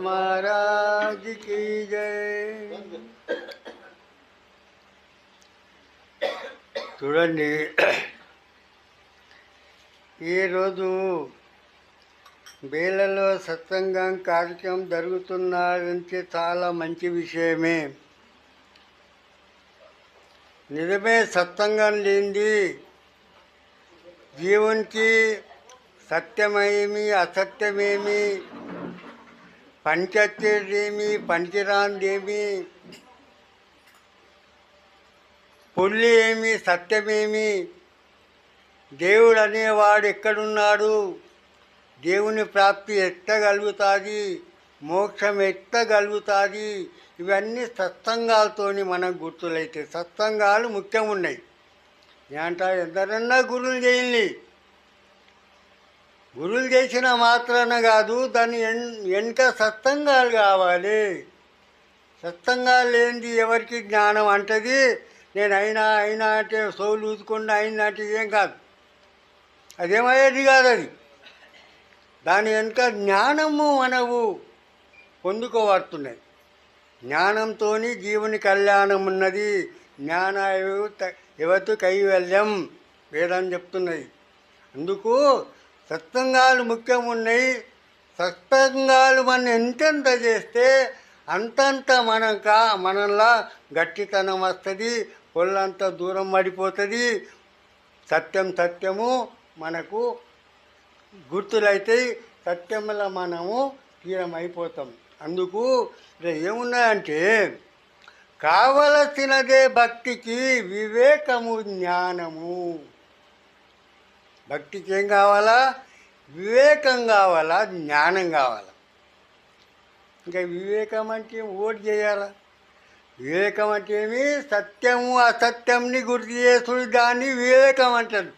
महाराज की जय. చూడండి, ఈరోజు బేలలో సత్సంగం కార్యక్రమం జరుగుతున్నారంటే చాలా మంచి విషయమే. నిజమే, సత్సంగం లేనిది జీవునికి సత్యమేమి అసత్యమేమి, పనికొచ్చేదేమి పనికిరాందేమి, పొల్లి ఏమి సత్యమేమి, దేవుడు అనేవాడు ఎక్కడున్నాడు, దేవుని ప్రాప్తి ఎట్టగలుగుతుంది, మోక్షం ఎట్టగలుగుతుంది, ఇవన్నీ సత్సంగాలతోని మనకు గుర్తులైతే. సత్సంగాలు ముఖ్యం ఉన్నాయి. ఏమంటా, ఎందరన్నా గురువులు చేయాలి. గురువులు చేసిన మాత్రాన కాదు, దాని వెనుక సత్సంగాలు కావాలి. సత్సంగాలు లేనిది ఎవరికి జ్ఞానం అంటది. నేను అయినా అంటే సోలు ఊదుకుండా అయినా అంటే ఏం కాదు, అదేమయ్యేది కాదు. అది దాని వెనుక జ్ఞానము మనవు పొందుకోబడుతున్నాయి. జ్ఞానంతో జీవుని కళ్యాణం ఉన్నది. జ్ఞాన యువతు కైవల్యం వేదం చెప్తున్నది. అందుకు సత్సంగాలు ముఖ్యం ఉన్నాయి. సత్సంగాలు మనం ఎంతెంత చేస్తే అంతంత మనలా గట్టితనం వస్తుంది, పొల్లంత దూరం పడిపోతుంది. సత్యము మనకు గుర్తులైతాయి. సత్యంలో మనము తీరమైపోతాం. అందుకు ఏమున్నాయంటే, కావలసినదే భక్తికి వివేకము జ్ఞానము. భక్తికి ఏం కావాలా? వివేకం కావాలా, జ్ఞానం కావాలా. ఇంకా వివేకం అంటే ఓటు చేయాలా? వివేకం అంటే ఏమి? సత్యము అసత్యంని గుర్తు చేసుడు, దాన్ని వివేకం అంటారు.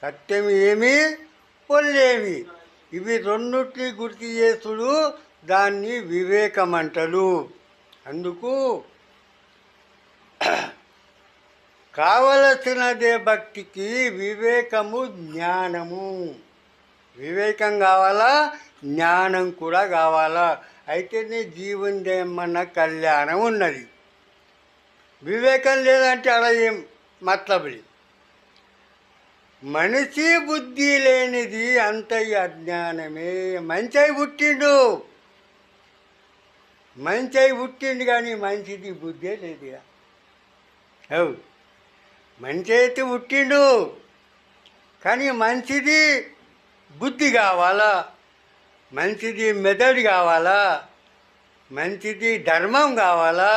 సత్యం ఏమి, పొల్లేమి, ఇవి రెండుని గుర్తు చేసుడు, దాన్ని వివేకం అంటారు. అందుకు కావలసినదే భక్తికి వివేకము జ్ఞానము. వివేకం కావాలా, జ్ఞానం కూడా కావాలా. అయితేనే జీవుని ఏమన్నా కళ్యాణం ఉన్నది. వివేకం లేదంటే అలా ఏం మతలబడి. మనిషి బుద్ధి లేనిది అంత అజ్ఞానమే. మంచి పుట్టిండు కానీ మంచిది బుద్ధే లేదు. అవు మంచి అయితే పుట్టిండు కానీ మంచిది బుద్ధి కావాలా, మంచిది మెదడు కావాలా, మంచిది ధర్మం కావాలా.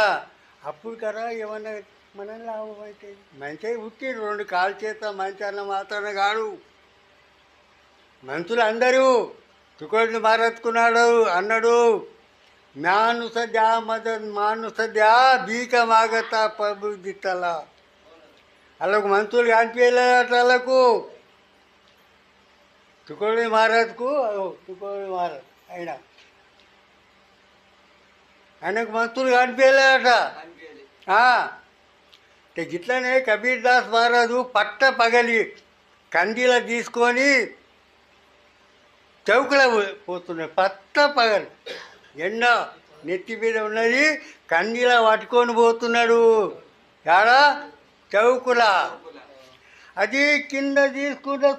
అప్పుడు కదా ఏమన్నా మన లాభం అవుతుంది. మంచి పుట్టిండు, 2 కాలు చేత మంచి అన్న మాత్రాన కాడు. మనుషులు అందరూ తుకోడిని మారెత్తుకున్నాడు అన్నాడు. మానుసద్యా బీక మాగత పబుదితల. వాళ్ళకు మనుషులు కనిపించలేదట. వాళ్ళకు తుకోడి మహారాజ్కు తుకోడి మహారాజ్ ఆయనకు మనుషులు కనిపించలేదట. గిట్లనే కబీర్ దాస్ మహారాజు పట్ట పగలి కందీల తీసుకొని చౌకలో పోతున్నాడు. పట్ట పగలి ఎండ నెత్తి మీద ఉన్నది, కందీల పట్టుకొని పోతున్నాడు. యాడా? చౌకులా. అది కింద తీసుకుంటూ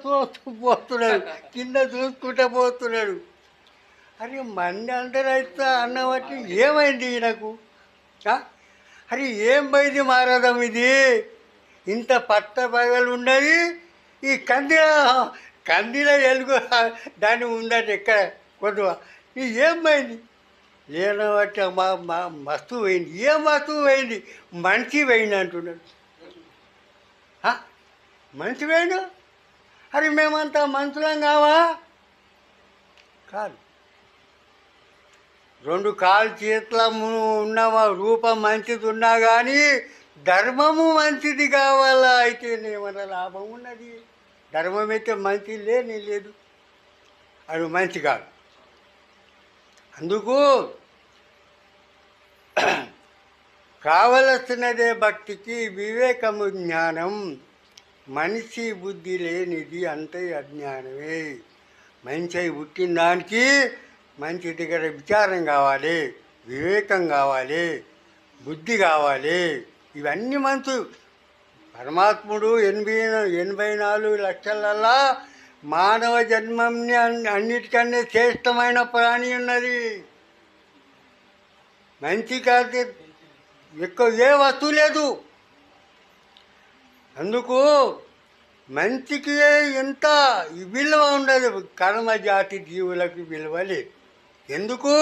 పోతున్నాడు, కింద చూసుకుంటూ పోతున్నాడు. అరే మంది అందరూ అయితే అన్న బట్టి ఏమైంది ఈయనకు? అరే ఏం పోయింది మారదం ఇది? ఇంత పట్ట పగలు ఉన్నది, ఈ కందిలో ఎలుగు దాన్ని ఉందట ఎక్కడ కొద్దిగా. ఇది ఏం పోయింది? లేని బట్టి మస్తు పోయింది. ఏం వస్తువు పోయింది? మనిషి పోయింది అంటున్నాడు. మనిషి పోయిండు? అరే మేమంతా మనుషులం కావా? కాదు. 2 కాలు చేతుల ఉన్న రూపం మంచిది ఉన్నా కానీ ధర్మము మంచిది కావాలా. అయితే ఏమన్నా లాభం ఉన్నది? ధర్మం అయితే మంచి లేదు, అది మంచి కాదు. అందుకు కావలసినదే భక్తికి వివేకము జ్ఞానం. మనిషి బుద్ధి లేనిది అంతే అజ్ఞానమే. మనిషి పుట్టిన దానికి మంచి దగ్గర విచారం కావాలి, వివేకం కావాలి, బుద్ధి కావాలి. ఇవన్నీ మనసు పరమాత్ముడు 84 లక్షలల్లా మానవ జన్మంని అన్నిటికన్నా శ్రేష్టమైన ప్రాణి ఉన్నది. మంచి కాదు ఎక్కువ ఏ వస్తువు లేదు. అందుకు మంచికి ఎంత విలువ ఉండదు, కర్మజాతి జీవులకు విలువ లేదు. ఎందుకు?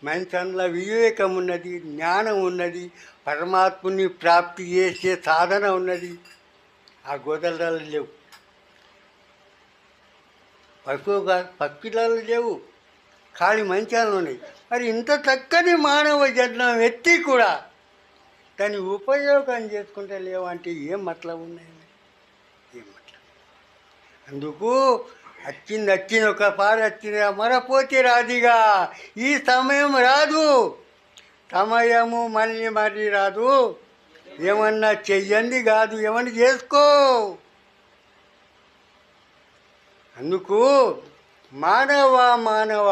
మంచి అందులో వివేకం ఉన్నది, జ్ఞానం ఉన్నది, పరమాత్ముని ప్రాప్తి చేసే సాధన ఉన్నది. ఆ గోదలలో లేవు, పక్షులలో లేవు, ఖాళీ మంచాలు ఉన్నాయి. మరి ఇంత చక్కని మానవ జన్మం ఎత్తి కూడా దాన్ని ఉపయోగం చేసుకుంటే లేవంటే ఏం మతలబు ఉన్నాయండి? ఏం మతలబు? అందుకు వచ్చింది ఒక పారి వచ్చింది, మరపోతే రాదిగా. ఈ సమయం రాదు, సమయము మళ్ళీ రాదు. ఏమన్నా చెయ్యండి కాదు, ఏమన్నా చేసుకో. అందుకు మానవ